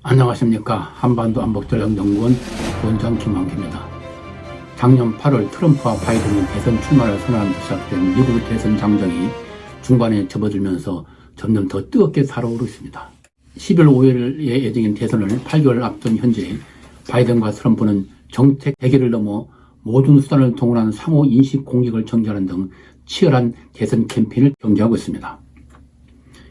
안녕하십니까. 한반도 안보전략연구원 원장 김한기입니다. 작년 8월 트럼프와 바이든이 대선 출마를 선언하면서 시작된 미국 대선 장정이 중반에 접어들면서 점점 더 뜨겁게 달아오르고 있습니다. 12월 5일에 예정인 대선을 8개월 앞둔 현재 바이든과 트럼프는 정책 대결을 넘어 모든 수단을 동원한 상호 인식 공격을 전개하는 등 치열한 대선 캠페인을 전개하고 있습니다.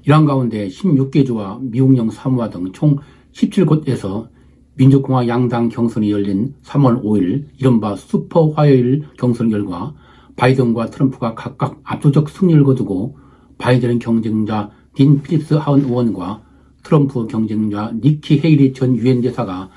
이런 가운데 16개 주와 미국령 사무와 등 총 17곳에서 민주공화 양당 경선이 열린 3월 5일 이른바 슈퍼 화요일 경선 결과 바이든과 트럼프가 각각 압도적 승리를 거두고 바이든 경쟁자 딘 필립스 하원 의원과 트럼프 경쟁자 니키 헤일리 전 유엔 대사가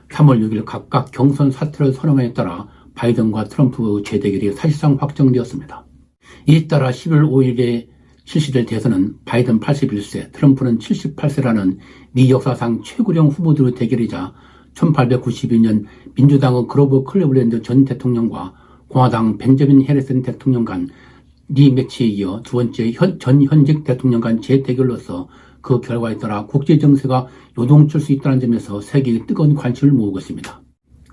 3월 6일 각각 경선 사퇴를 선언에 따라 바이든과 트럼프 재대결이 사실상 확정되었습니다. 이에 따라 11월 5일에 실시될 대선은 바이든 81세, 트럼프는 78세라는 미 역사상 최고령 후보들의 대결이자 1892년 민주당의 그로버 클리블랜드 전 대통령과 공화당 벤저민 해리슨 대통령 간 리매치에 이어 두 번째 전 현직 대통령 간 재대결로서 그 결과에 따라 국제정세가 요동칠 수 있다는 점에서 세계의 뜨거운 관심을 모으고 있습니다.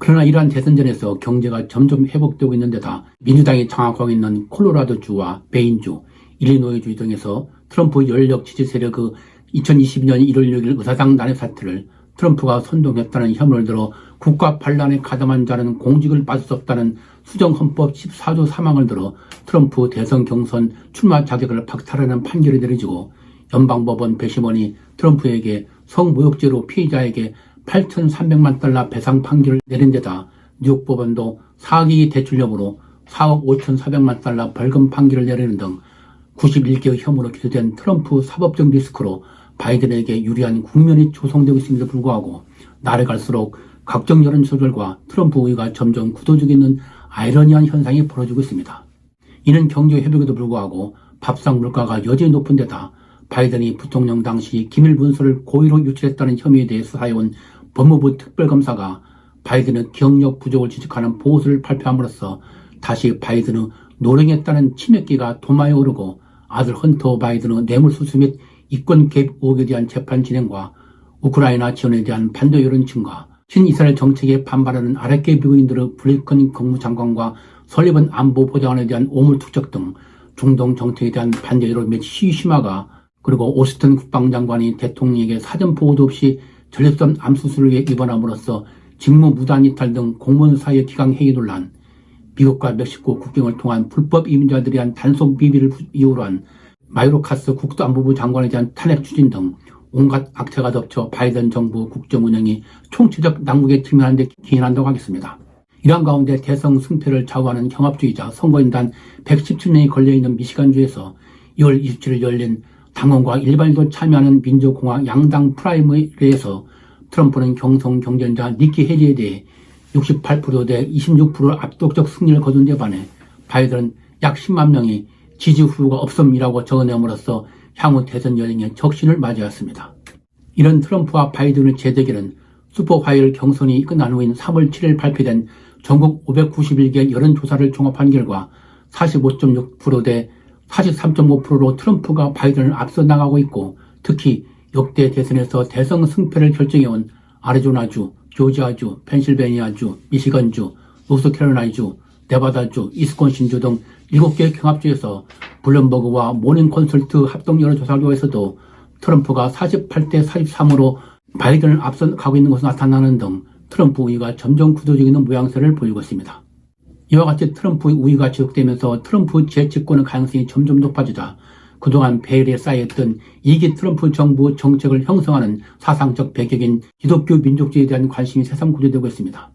그러나 이러한 대선전에서 경제가 점점 회복되고 있는 데다 민주당이 장악하고 있는 콜로라도주와 메인주, 일리노이주 등에서 트럼프 연력 지지 세력의 2022년 1월 6일 의사당 난입 사태를 트럼프가 선동했다는 혐의를 들어 국가 반란에 가담한 자는 공직을 받을 수 없다는 수정헌법 14조 3항을 들어 트럼프 대선 경선 출마 자격을 박탈하는 판결이 내려지고 연방법원 배심원이 트럼프에게 성모욕죄로 피해자에게 8,300만 달러 배상 판결을 내린 데다 뉴욕 법원도 사기 대출 여부로 4억 5,400만 달러 벌금 판결을 내리는 등 91개의 혐의로 기소된 트럼프 사법적 리스크로 바이든에게 유리한 국면이 조성되고 있음에도 불구하고 날이 갈수록 각종 여론 조절과 트럼프 우위가 점점 굳어지고 있는 아이러니한 현상이 벌어지고 있습니다. 이는 경제 회복에도 불구하고 밥상 물가가 여전히 높은 데다 바이든이 부통령 당시 기밀 문서를 고의로 유출했다는 혐의에 대해 수사해온 법무부 특별검사가 바이든의 기억력 부족을 지적하는 보고서를 발표함으로써 다시 바이든의 노령했다는 치맥기가 도마에 오르고 아들 헌터 바이든의 뇌물수수 및 이권 개입 의혹에 대한 재판 진행과 우크라이나 지원에 대한 반대 여론 증가, 친이스라엘 정책에 반발하는 아랫계 미국인들의 블링컨 국무장관과 설리번 안보보좌관에 대한 오물 투척 등 중동 정책에 대한 반대 여론 및 시위 심화가 그리고 오스틴 국방장관이 대통령에게 사전 보고도 없이 전립선 암수술을 위해 입원함으로써 직무무단 이탈 등 공무원 사이의 기강회의 논란, 미국과 멕시코 국경을 통한 불법 이민자들에 대한 단속 비비를 이유로 한 마요르카스 국토안보부 장관에 대한 탄핵 추진 등 온갖 악재가 덮쳐 바이든 정부 국정운영이 총체적 난국에 직면한 데 기인한다고 하겠습니다. 이러한 가운데 대선 승패를 좌우하는 경합주의자 선거인단 117명이 걸려있는 미시간주에서 2월 27일 열린 당원과 일반인도 참여하는 민주공화 양당 프라이머리에서 트럼프는 경선 경쟁자 니키 헤일리에 대해 68%대 26% 압도적 승리를 거둔 데 반해 바이든은 약 10만 명이 지지 후보가 없음이라고 적어내므로써 향후 대선 여행의 적신을 맞이했습니다. 이런 트럼프와 바이든의 재대결은 슈퍼 화요일 경선이 끝난 후인 3월 7일 발표된 전국 591개 여론조사를 종합한 결과 45.6%대 43.5%로 트럼프가 바이든을 앞서 나가고 있고 특히 역대 대선에서 대선 승패를 결정해온 아리조나주, 조지아주, 펜실베니아주, 미시건주, 노스캐롤라이주, 네바다주, 이스콘신주 등 7개 경합주에서 블룸버그와 모닝컨설트 합동 여론조사결과에서도 트럼프가 48대 43으로 바이든을 앞서 가고 있는 것으로 나타나는 등 트럼프 우위가 점점 굳어지고 있는 모양새를 보이고 있습니다. 이와 같이 트럼프의 우위가 지속되면서 트럼프 재집권의 가능성이 점점 높아지자 그동안 배열에 쌓여있던 2기 트럼프 정부 정책을 형성하는 사상적 배경인 기독교 민족주의에 대한 관심이 새삼 고조되고 있습니다.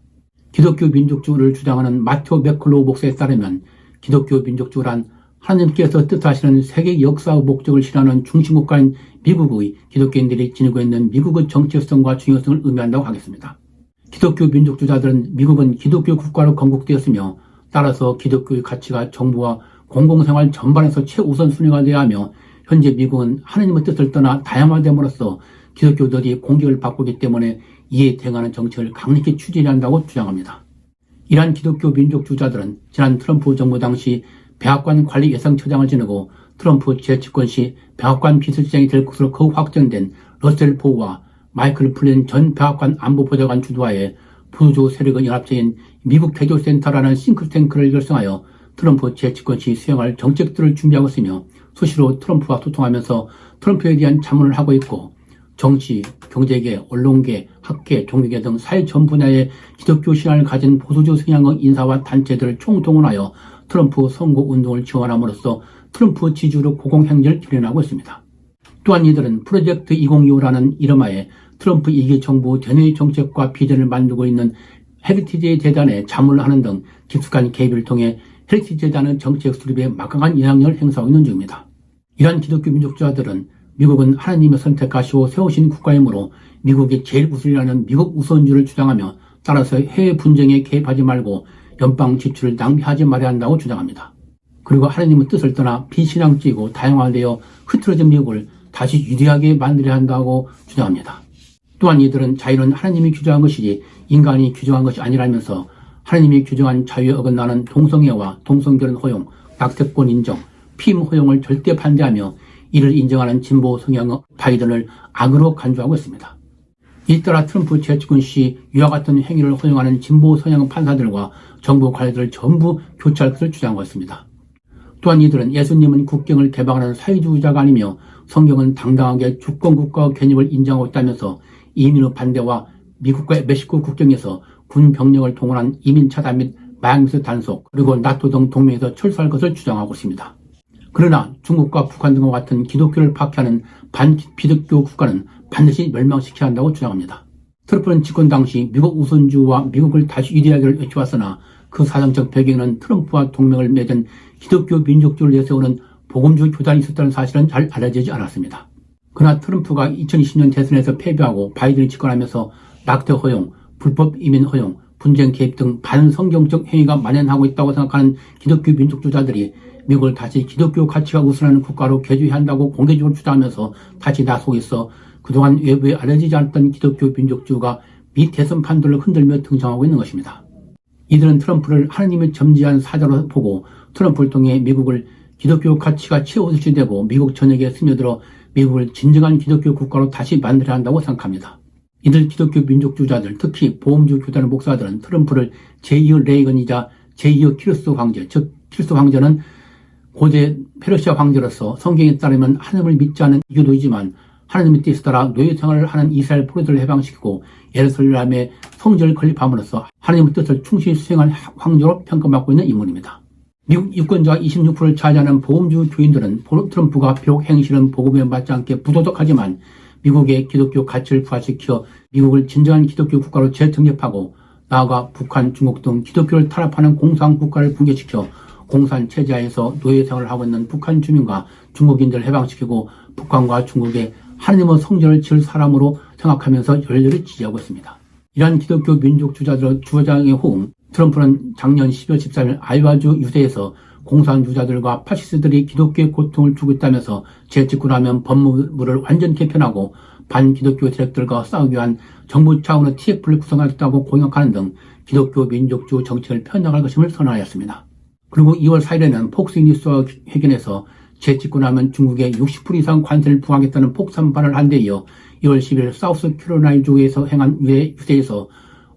기독교 민족주의를 주장하는 마테오 맥클로우 목사에 따르면 기독교 민족주의란 하나님께서 뜻하시는 세계 역사의 목적을 실현하는 중심국가인 미국의 기독교인들이 지니고 있는 미국의 정체성과 중요성을 의미한다고 하겠습니다. 기독교 민족주의자들은 미국은 기독교 국가로 건국되었으며 따라서 기독교의 가치가 정부와 공공생활 전반에서 최우선순위가 되어야 하며 현재 미국은 하나님의 뜻을 떠나 다양화됨으로써 기독교들이 공격을 받고 있기 때문에 이에 대응하는 정책을 강력히 추진해야 한다고 주장합니다. 이러한 기독교 민족주의자들은 지난 트럼프 정부 당시 백악관 관리 예상처장을 지내고 트럼프 재집권 시 백악관 비서실장이 될 것으로 거듭 확정된 러셀 포우와 마이클 플린 전 백악관 안보보좌관 주도하에 보수주 세력의 연합체인 미국 개조센터라는 싱크탱크를 결성하여 트럼프 재집권 시 수행할 정책들을 준비하고 있으며 수시로 트럼프와 소통하면서 트럼프에 대한 자문을 하고 있고 정치, 경제계, 언론계, 학계, 종교계 등 사회 전 분야의 기독교 신앙을 가진 보수주 성향의 인사와 단체들을 총동원하여 트럼프 선거운동을 지원함으로써 트럼프 지지율의 고공행진을 결연하고 있습니다. 또한 이들은 프로젝트 2025라는 이름하에 트럼프 2기 정부 대내 정책과 비전을 만들고 있는 헤리티지 재단에 자문을 하는 등 깊숙한 개입을 통해 헤리티지 재단의 정책 수립에 막강한 영향력을 행사하고 있는 중입니다. 이러한 기독교 민족주의자들은 미국은 하나님의 선택하시고 세우신 국가이므로 미국이 제일 우선이라는 미국 우선주의를 주장하며 따라서 해외 분쟁에 개입하지 말고 연방 지출을 낭비하지 말아야 한다고 주장합니다. 그리고 하나님의 뜻을 떠나 비신앙적이고 다양화되어 흐트러진 미국을 다시 유리하게 만들어야 한다고 주장합니다. 또한 이들은 자유는 하나님이 규정한 것이지 인간이 규정한 것이 아니라면서 하나님이 규정한 자유에 어긋나는 동성애와 동성결혼 허용, 낙태권 인정, 피임 허용을 절대 반대하며 이를 인정하는 진보 성향의 바이든을 악으로 간주하고 있습니다. 이 따라 트럼프 재집권 시 이와 같은 행위를 허용하는 진보 성향의 판사들과 정부 관료들을 전부 교체할 것을 주장하고 있습니다. 또한 이들은 예수님은 국경을 개방하는 사회주의자가 아니며 성경은 당당하게 주권국가의 개념을 인정하고 있다면서 이민의 반대와 미국과 멕시코 국경에서 군 병력을 동원한 이민 차단 및 마약미수 단속 그리고 나토 등 동맹에서 철수할 것을 주장하고 있습니다. 그러나 중국과 북한 등과 같은 기독교를 박해하는 반기독교 국가는 반드시 멸망시켜야 한다고 주장합니다. 트럼프는 집권 당시 미국 우선주의와 미국을 다시 유리하기를 외쳐왔으나 그 사정적 배경에는 트럼프와 동맹을 맺은 기독교 민족주의를 내세우는 복음주의 교단이 있었다는 사실은 잘 알려지지 않았습니다. 그러나 트럼프가 2020년 대선에서 패배하고 바이든이 집권하면서 낙태 허용, 불법 이민 허용, 분쟁 개입 등 반성경적 행위가 만연하고 있다고 생각하는 기독교 민족주의자들이 미국을 다시 기독교 가치가 우선하는 국가로 개조해야 한다고 공개적으로 주장하면서 다시 나서고 있어 그동안 외부에 알려지지 않았던 기독교 민족주의가 미 대선 판도를 흔들며 등장하고 있는 것입니다. 이들은 트럼프를 하나님의 점지한 사자로 보고 트럼프를 통해 미국을 기독교 가치가 최우선시되고 미국 전역에 스며들어 미국을 진정한 기독교 국가로 다시 만들어야 한다고 생각합니다. 이들 기독교 민족주의자들, 특히 보험주 교단의 목사들은 트럼프를 제2의 레이건이자 제2의 키루스 황제, 즉 키루스 황제는 고대 페르시아 황제로서 성경에 따르면 하나님을 믿지 않은 이교도이지만 하나님의 뜻에 따라 노예 생활을 하는 이스라엘 포로들을 해방시키고 예루살렘에 성전을 건립함으로써 하나님의 뜻을 충실히 수행한 황제로 평가받고 있는 인물입니다. 미국 유권자 26%를 차지하는 보험주 교인들은 트럼프가 비록 행실은 복음에 맞지 않게 부도덕하지만 미국의 기독교 가치를 부활시켜 미국을 진정한 기독교 국가로 재정립하고 나아가 북한, 중국 등 기독교를 탄압하는 공산 국가를 붕괴시켜 공산 체제하에서 노예 생활을 하고 있는 북한 주민과 중국인들을 해방시키고 북한과 중국의 하나님의 성전을 지을 사람으로 생각하면서 열렬히 지지하고 있습니다. 이러한 기독교 민족주의자들의 주장에 호응, 트럼프는 작년 12월 13일 아이오와주 유세에서 공산주의자들과 파시스트들이 기독교에 고통을 주고 있다면서 재집권하면 법무부를 완전 개편하고 반기독교 세력들과 싸우기 위한 정부 차원의 TF를 구성하겠다고 공약하는 등 기독교 민족주의 정책을 펴나갈 것임을 선언하였습니다. 그리고 2월 4일에는 폭스뉴스와 회견에서 재집권하면 중국에 60% 이상 관세를 부과하겠다는 폭탄발언을 한 데 이어 2월 10일 사우스캐롤라이나주에서 행한 유세에서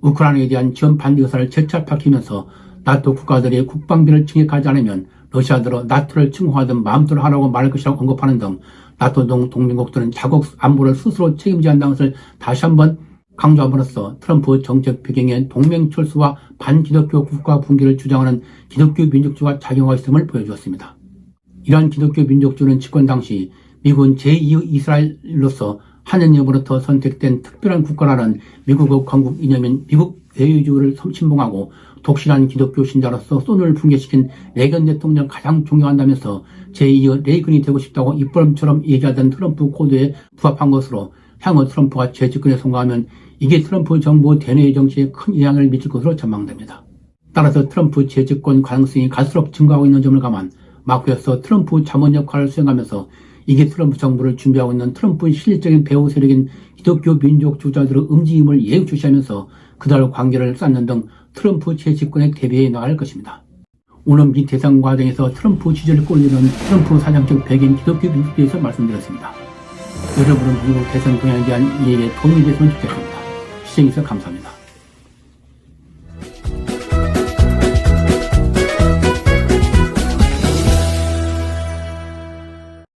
우크라이나에 대한 지원 반대 의사를 재차 밝히면서 나토 국가들이 국방비를 증액하지 않으면 러시아들어 나토를 침공하든 마음대로 하라고 말할 것이라고 언급하는 등 나토 등 동맹국들은 자국 안보를 스스로 책임져야 한다는 것을 다시 한번 강조함으로써 트럼프 정책 배경에 동맹 철수와 반기독교 국가 붕괴를 주장하는 기독교 민족주의가 작용하고 있음을 보여주었습니다. 이러한 기독교 민족주의는 집권 당시 미국은 제2의 이스라엘로서 하느님으로부터 선택된 특별한 국가라는 미국의 건국 이념인 미국 외유주의를 침봉하고 독실한 기독교 신자로서 손을 붕괴시킨 레이건 대통령을 가장 존경한다면서 제2의 레이건이 되고 싶다고 입버릇처럼 얘기하던 트럼프 코드에 부합한 것으로 향후 트럼프가 재집권에 성공하면 이게 트럼프 정부 대내 정치에 큰 영향을 미칠 것으로 전망됩니다. 따라서 트럼프 재집권 가능성이 갈수록 증가하고 있는 점을 감안 마크에서 트럼프 자문 역할을 수행하면서 이게 트럼프 정부를 준비하고 있는 트럼프의 실질적인 배후 세력인 기독교 민족주의자들의 음지임을 예우주시하면서 그달 관계를 쌓는 등 트럼프 재집권에 대비해 나갈 것입니다. 오늘 미 대선 과정에서 트럼프 지지를 끌리는 트럼프 사상적 배경 기독교 민족주의에서 말씀드렸습니다. 여러분은 미국 대선 동향에 대한 이해에 도움이 됐으면 좋겠습니다. 시청해주셔서 감사합니다.